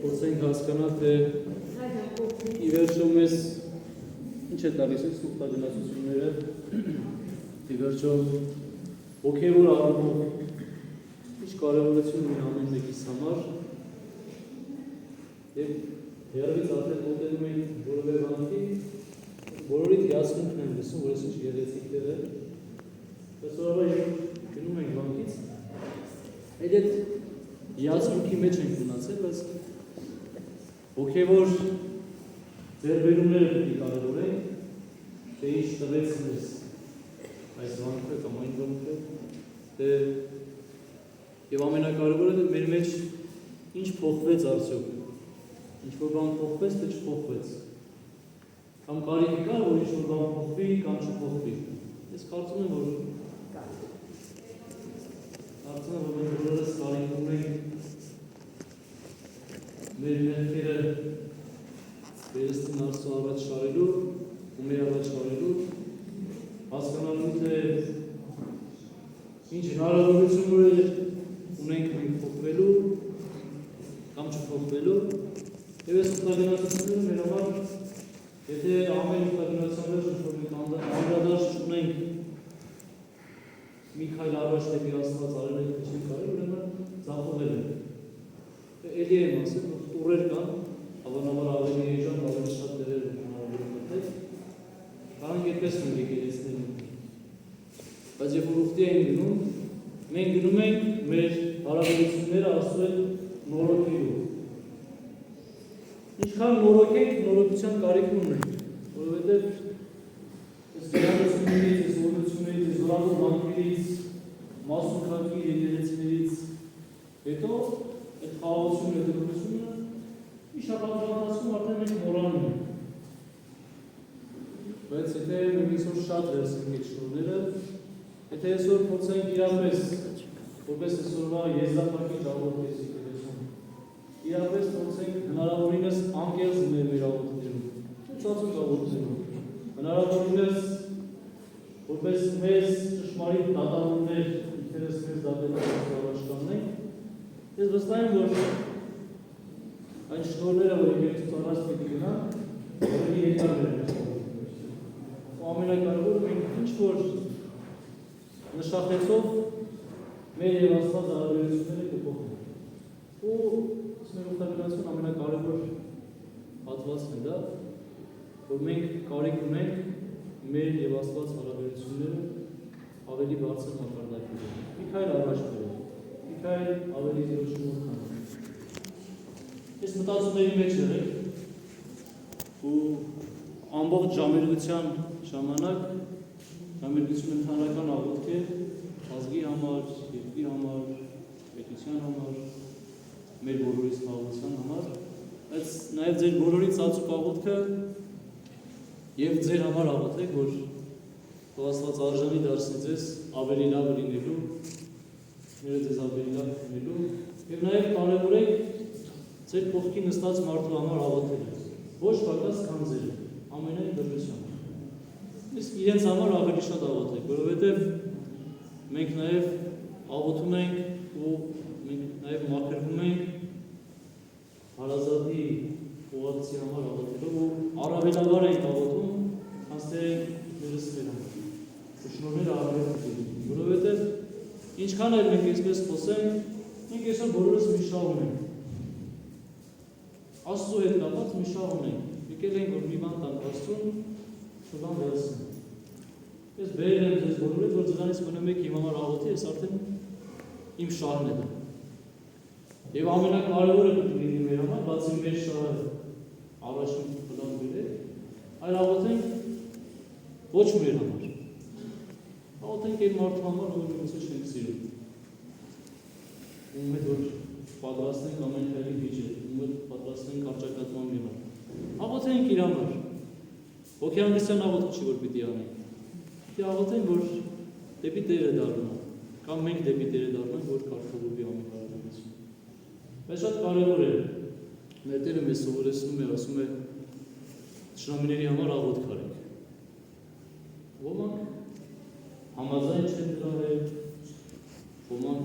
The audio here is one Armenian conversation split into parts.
փորձենք հասկանալ, թե ի վերջո մեզ ինչ է տալիս այս ուխտագնացությունները, ի վերջո հոգևոր առումով ինչ կարևորություն ունի ամեն մեկիս համար, եւ հերավից արդեն մոտենում ենք որևէ բանի, բոլորիդ հիացմունքն են լսում, որ ինչ գեղեցիկ տեղ է։ Այսօրվա երբ գնում ենք բանկից, այդ հիացմունքի մեջ ենք մնացել, բայց հոգևոր ձեռբերումները պետք է կարևորենք, թե ինչ տվեց մեզ այս բանկը կամ այն բանկը, եւ ամենակարևորը թե մեր մեջ ինչ փոխվեց արդյոք, ինչ որ բան փոխվեց, թե չփոխվեց, կամ կարիք կա, որ ինչ որ բան փոխվի կամ չփոխվի։ Ես կարծում եմ, որ մենք բոլորս կարիք ունենք մեր մեղքերը վերստին Աստծո առաջ շարելու ու մեր առաջ շարելու, հասկանալու թե ինչ հնարավորություններ ունենք մենք փոխվելու կամ չփոխվելու, եւ այս ուխտագնացությունները մեր համար, եթե ամեն ուխտագնացության մեջ որ մենք անդրադարձ չունենք մի քայլ առաջ դեպի Աստված արել ենք ինչ կարելի, ուրեմն ձախողել ենք։ Էլի եմ ասել, որ տուրեր կան, հավանաբար ավելի էժան, ավելի շատ դերեր հնարավոր մտնել, կարող այդպես մենք եկեղեցիներում։ Բայց երբ որ ուխտի ենք գնում, մենք գնում ենք մեր հարաբերությունները Աստծո հետ նորոգելու։ Ինչքան նորոգենք, նորոգության կարիք ունենք, որովհետև այս գրանցություններից, այս օրություններից, այս զորավոր բանկերից, մասունքակի եկեղեցիներից հետո այդ խաղաղությունը, դրությունը մի շաբաթվանացում արդեն մենք մոռանում ենք։ Բայց եթե մենք այսօր շատ վերցնենք այդ շնորհները, եթե այսօր փորձենք իրապես, որպես այսօրվա եզրափակիչ աղոթք եկեղեցում, իրապես փորձենք հնարավորինս անկեղծ լինել մեր աղոթքներում, ցածր աղոթքներում, հնարավորինս որպես մեզ ճշմարիտ դատավորներ ինքներս մեզ դատելով առաջ կանենք, ես վստահ եմ, որ այն շնորհները, որ եկեղեցուց առաջ պետք է գնան, ավելի երկար վերներ։ Ու ամենակարևորը մենք ինչ-որ նշախեցով մեր և Աստված հարաբերությունները կփոխենք։ Ու մեր ուխտագնացության ամենակարևոր հատվածն է դա, որ մենք կարիք ունենք մեր և Աստված հարաբերությունները ավելի բարձր մակարդակի։ Մի քայլ առաջ բերել, մի քայլ ավելի Տիրոջ շնորհ քանենք։ Ես մտածումների մեջ եղեք ու ամբողջ ժամերգության ժամանակ, ժամերգությունը ընդհանրական աղոթք է ազգի համար, երկրի համար, պետության համար, մեր բոլորիս խաղաղության համար, բայց նաև ձեր բոլորի ծածուկ աղոթքը եւ ձեր համար աղոթեք, որ Աստված արժանի դարձնի ձեզ ավելի լավ լինելու, մերը ձեզ ավելի լավ լինելու եւ նաև կարևորեք ձեր կողքի նստած մարդու համար աղոթելը, ոչ պակաս քան ձերը, ամենայն դրությամբ։ Իսկ իրենց համար ավելի շատ աղոթեք, որովհետև մենք նաև աղոթում ենք ու մենք նաև մաքրվում ենք հարազատի ուղղակցի համար աղոթելով ու առավելաբար ենք աղոթում, քան թե ներս վերանք։ Ու շնորհները առավել, որովհետև ինչքան էլ մենք այսպես խոսենք, մենք այսօր բոլորս մի շահ ունենք։ Աստծո հետ կապված մի շահ ունենք։ Եկել ենք, որ մի բան տանք Աստծուն, մի բան վերցնենք։ Ես բերել եմ ձեզ բոլորիդ, որ ձեզանից մնա մեկ իմ համար աղոթի, ես արդեն իմ շահն է դա։ Եվ ամենակարևորը պետք է լինի մեր համար, բացի մեր շահը առաջին պլան բերել, այլ աղոթենք ոչ մեր համար։ Աղոթենք այն մարդու համար, որ ինձ չենք սիրում։ Ում հետ որ պատրաստենք ամեն քայլի վիճել, ում հետ պատրաստենք արճակատման գնալ։ Աղոթենք իր համար։ Հոգեհանգստյան աղոթք չի, որ պիտի անենք։ Պիտի աղոթենք, որ դեպի Տերը դառնա, կամ մենք դեպի Տերը դառնանք, որ կարգավորվի ամեն հարաբերություն։ Բայց շատ կարևոր է, մեր Տերը մեզ սովորեցնում է, ասում է, թշնամիների համար աղոթք արեք։ Ոմանք համաձայն չեն դրա հետ, ոմանք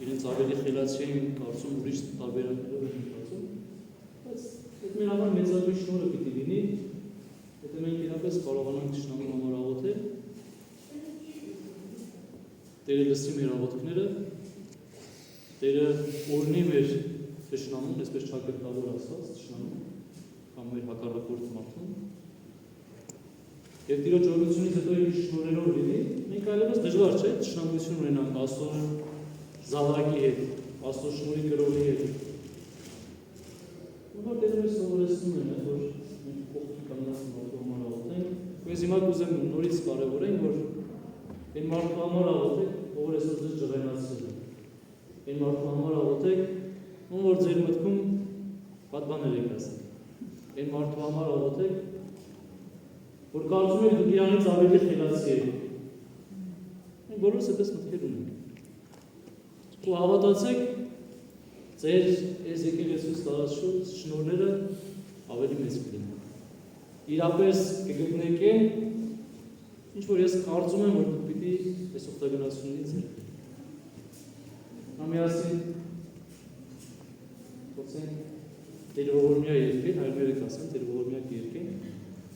իրենց ավելի խելացի են կարծում, ուրիշ տարբերակներով են կարծում, մեծագույն շնորհը պիտի լինի, եթե մենք իրապես կարողանանք թշնամու համար աղոթել, Տերը լսի մեր աղոթքները, Տերը օրհնի մեր թշնամուն, այսպես ճակերտավոր ասած, թշնամուն, կամ մեր հակառակորդ մարդուն, եւ Տիրոջ օրհնությունից հետո իր շնորհերով լինի, մենք այլևս դժվար չէ թշնամություն ունենանք Աստծո զավակի հետ, Աստծո շնորհի գրողի հետ։ Որ Տերը մեզ սովորեցնում է, որ մենք կողքի կանգնած մարդու համար աղոթենք, ես հիմա կուզեմ նորից կարևորենք, որ այն մարդու համար աղոթեք, ով այսօր ձեզ ջղայնացրել է։ Այն մարդու համար աղոթեք, ում որ ձեր մտքում պատբաներ եք ասել։ Այն մարդու համար աղոթեք, որ կարծում եք դուք իրանից ավելի խելացի եք։ Մենք բոլորս այդպես մտքեր ունենք։ Ու հավատացեք, ձեր այս եկեղեցուց տարած շնորհները ավելի մեծ կլինեն։ Իրապես կգտնեք այն, ինչ որ ես կարծում եմ, որ դուք պիտի այս օգտագործությունից եք։ Ամիասին փոխենք Տեր ողորմյա երկեն, հայրերեք ասեն, Տեր ողորմյա երկեն։